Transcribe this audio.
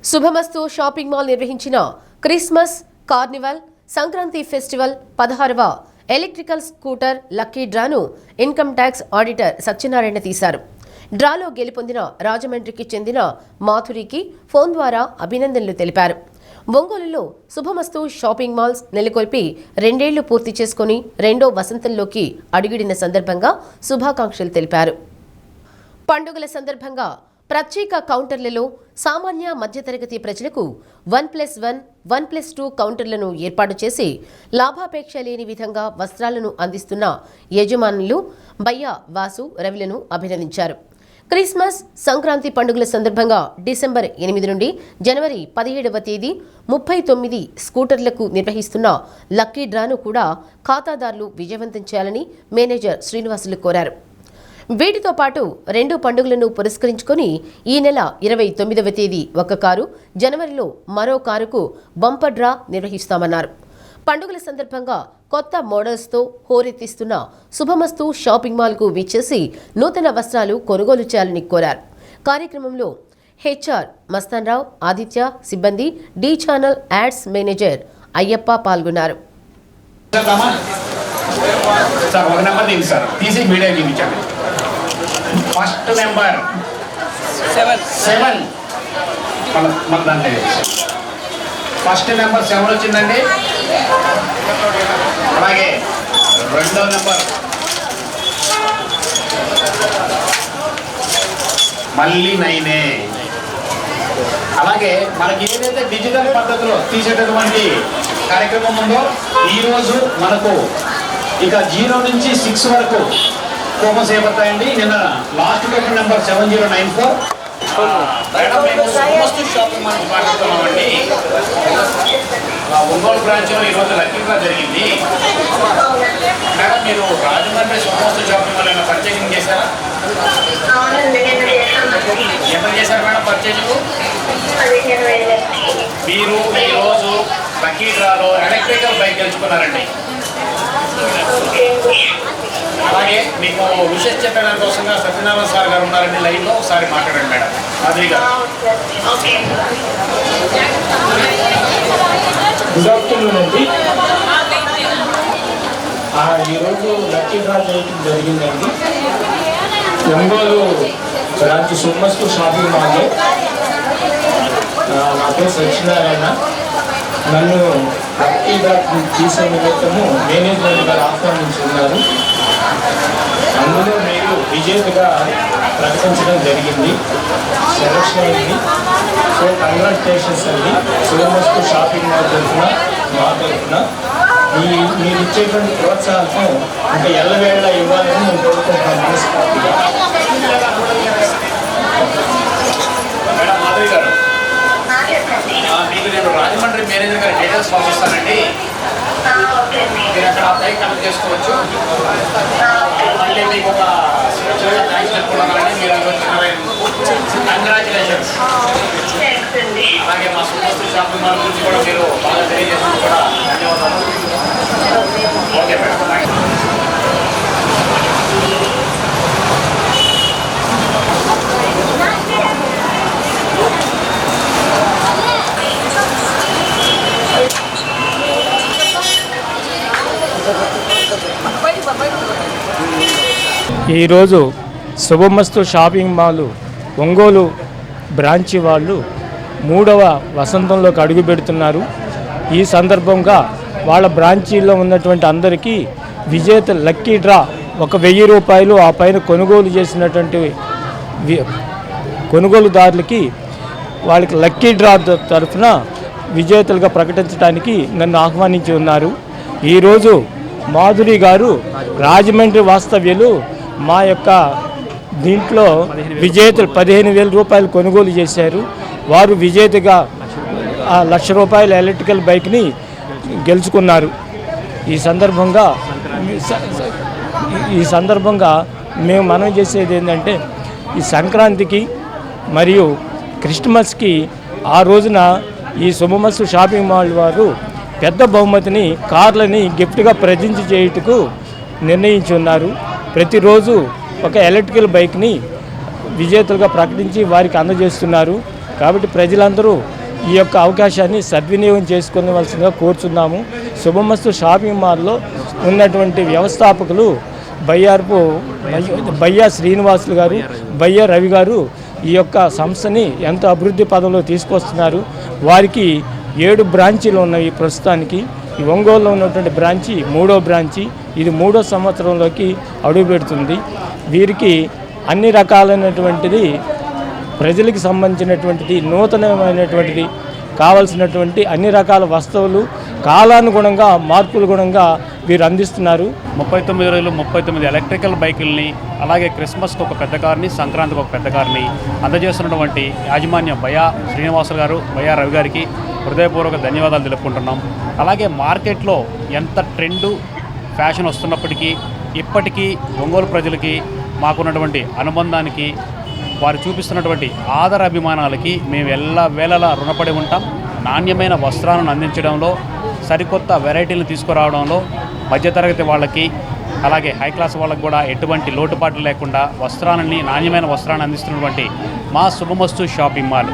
శుభమస్తు shopping mall నిర్వహించిన Christmas carnival Sankranti festival 16వ electrical scooter lucky డ్రాను ఇన్కమ్ ట్యాక్స్ ఆడిటర్ సత్యనారాయణ తీశారు. డ్రాలో గెలుపొందిన రాజమండ్రికి చెందిన మాధురికి ఫోన్ ద్వారా అభినందనలు తెలిపారు. ఒంగోలులో శుభమస్తు షాపింగ్ మాల్స్ నెలకొల్పి 2 ఏళ్లు పూర్తి చేసుకుని రెండో వసంతంలోకి అడుగిడిన సందర్భంగా శుభాకాంక్షలు తెలిపారు. పండుగల సందర్భంగా ప్రత్యేక కౌంటర్లలో సామాన్య మధ్యతరగతి ప్రజలకు 1+1, 1+2 కౌంటర్లను ఏర్పాటు చేసి లాభాపేక్ష లేని విధంగా వస్త్రాలను అందిస్తున్న యజమానులు బయ్య వాసు రవిలను అభినందించారు. క్రిస్మస్ సంక్రాంతి పండుగల సందర్భంగా డిసెంబర్ 8 నుండి జనవరి 17వ తేదీ 39 స్కూటర్లకు నిర్వహిస్తున్న లక్కీ డ్రాను కూడా ఖాతాదారులు విజయవంతం చేయాలని మేనేజర్ శ్రీనివాసులు కోరారు. వీటితో పాటు 2 పండుగలను పురస్కరించుకొని ఈ నెల 29వ తేదీ ఒక కారు, జనవరిలో మరో కారుకు బంపర్ డ్రా నిర్వహిస్తామన్నారు. పండుగల సందర్భంగా కొత్త మోడల్స్తో హోరెత్తిస్తున్న శుభమస్తు షాపింగ్ మాల్కు విచ్చేసి నూతన వస్త్రాలు కొనుగోలు చేయాలని కోరారు. కార్యక్రమంలో హెచ్ఆర్ మస్తాన్రావు, ఆదిత్య, సిబ్బంది, D channel ads manager Ayyappa పాల్గొన్నారు. ఫస్ట్ నెంబర్ 7 వచ్చిందండి. అలాగే రెండో నెంబర్ మళ్ళీ 9. అలాగే మనకి ఏదైతే డిజిటల్ పద్ధతిలో తీసేటటువంటి కార్యక్రమం ఉందో ఈరోజు మనకు ఇక 0 నుంచి 6 వరకు కోపస్ అయిపోతాయండి. నిన్న లాస్ట్ టోకెన్ నెంబర్ 7094. మేడం మేము శుభమస్తు షాపింగ్ మాల్ మాట్లాడుతున్నామండి. ఒంగోలు బ్రాంచ్లో ఈరోజు లక్కీ డ్రా జరిగింది. మేడం మీరు రాజమండ్రి శుభమస్తు షాపింగ్ మాల్ ఏమైనా పర్చేసింగ్ చేశారా? ఎంత చేశారు మేడం పర్చేసింగ్? మీరు ఈరోజు లక్కీ డ్రాలో ఎలక్ట్రికల్ బైక్ గెలుచుకున్నారండి. అలాగే మీకు విషయం చెప్పడానికి కోసంగా సత్యనారాయణ సార్ గారు ఉన్నారండి లైవ్లో, ఒకసారి మాట్లాడండి మేడం. మాధవి గారు. గుడ్ ఆఫ్టర్నూన్ అండి. ఈరోజు లక్కీ డ్రా చేయడం జరిగిందండి. ఒంగోలు బ్రాంచ్ శుభమస్తు షాపింగ్ మాల్లో నా పేరు సత్యనారాయణ. నన్ను లక్కీ డ్రా తీసే నిమిత్తము మేనేజ్మెంట్ గారు ఆహ్వానించున్నారు. అందులో మీరు విజేతగా ప్రకటించడం జరిగింది, సెలక్షన్ అయింది. సో కంగ్రాచులేషన్స్ అండి. శుభమస్తు షాపింగ్ మాల్ తరఫున, మా తరఫున మీరు ఇచ్చేటువంటి ప్రోత్సాహం ఇంకా ఎల్లవేళ ఇవ్వాలని నేను కోరుకుంటున్నాను మనస్ఫూర్తిగా. మాధవి గారు, మీకు నేను రాజమండ్రి మేనేజర్ గారి డీటెయిల్స్ పంపిస్తానండి. మీరు అక్కడ బైక్ కనెక్ట్ చేసుకోవచ్చు. మళ్ళీ మీకు ఒక థ్యాంక్స్ చెప్పుకున్నారని మీరు కంగ్రాచులేషన్స్. అలాగే మా శుభమస్తు షాపింగ్ మాల్ గురించి కూడా మీరు బాగా తెలియజేసినందుకు కూడా ధన్యవాదాలు. Okay madam. ఈరోజు శుభమస్తు షాపింగ్ మాల్ ఒంగోలు బ్రాంచి వాళ్ళు 3వ వసంతంలోకి అడుగు పెడుతున్నారు. ఈ సందర్భంగా వాళ్ళ బ్రాంచీలో ఉన్నటువంటి అందరికీ విజేత లక్కీ డ్రా 1000 రూపాయలు ఆ పైన కొనుగోలు చేసినటువంటి కొనుగోలుదారులకి వాళ్ళకి లక్కీ డ్రా తరఫున విజేతలుగా ప్రకటించడానికి నన్ను ఆహ్వానించి ఉన్నారు. ఈరోజు మాధురి గారు రాజమండ్రి వాస్తవ్యులు మా యొక్క దీంట్లో విజేతలు 15,000 రూపాయలు కొనుగోలు చేశారు. వారు విజేతగా ఆ 1,00,000 రూపాయల ఎలక్ట్రికల్ బైక్ని గెలుచుకున్నారు. ఈ సందర్భంగా మేము మనం చేసేది ఏంటంటే ఈ సంక్రాంతికి మరియు క్రిస్మస్కి ఆ రోజున ఈ శుభమస్తు షాపింగ్ మాల్ వారు పెద్ద బహుమతిని కార్లని గిఫ్ట్గా ప్రజెంట్ చేయుటకు నిర్ణయించున్నారు. ప్రతిరోజు ఒక ఎలక్ట్రికల్ బైక్ని విజేతలుగా ప్రకటించి వారికి అందజేస్తున్నారు. కాబట్టి ప్రజలందరూ ఈ యొక్క అవకాశాన్ని సద్వినియోగం చేసుకోవలసిందిగా కోరుచున్నాము. శుభమస్తు షాపింగ్ మాల్లో ఉన్నటువంటి వ్యవస్థాపకులు బయ్యా శ్రీనివాసులు గారు, బయ్యా రవి గారు ఈ యొక్క సంస్థని ఎంతో అభివృద్ధి పదంలో తీసుకొస్తున్నారు. వారికి 7 బ్రాంచీలు ఉన్నాయి ప్రస్తుతానికి. ఈ ఒంగోలులో ఉన్నటువంటి బ్రాంచి 3వ బ్రాంచి. ఇది 3వ సంవత్సరంలోకి అడుగుపెడుతుంది. వీరికి అన్ని రకాలైనటువంటిది ప్రజలకు సంబంధించినటువంటిది నూతనమైనటువంటిది కావాల్సినటువంటి అన్ని రకాల వస్తువులు కాలానుగుణంగా మార్పులు గుణంగా వీరు అందిస్తున్నారు. 39 రోజులు 39 ఎలక్ట్రికల్ బైకుల్ని, అలాగే క్రిస్మస్కి ఒక పెద్ద కార్ని, సంక్రాంతికి ఒక పెద్ద కార్ని అందజేస్తున్నటువంటి యాజమాన్య బయ్యా శ్రీనివాసులు గారు, బయ్యా రవి గారికి హృదయపూర్వక ధన్యవాదాలు తెలుపుకుంటున్నాం. అలాగే మార్కెట్లో ఎంత ట్రెండు ఫ్యాషన్ వస్తున్నప్పటికీ ఇప్పటికీ ఒంగోలు ప్రజలకి మాకున్నటువంటి అనుబంధానికి, వారు చూపిస్తున్నటువంటి ఆదర అభిమానాలకి మేము వేళలా రుణపడి ఉంటాం. నాణ్యమైన వస్త్రాలను అందించడంలో, సరికొత్త వెరైటీలను తీసుకురావడంలో మధ్యతరగతి వాళ్ళకి, అలాగే హై క్లాస్ వాళ్ళకి కూడా ఎటువంటి లోటుపాట్లు లేకుండా నాణ్యమైన వస్త్రాన్ని అందిస్తున్నటువంటి మా శుభమస్తు షాపింగ్ మాల్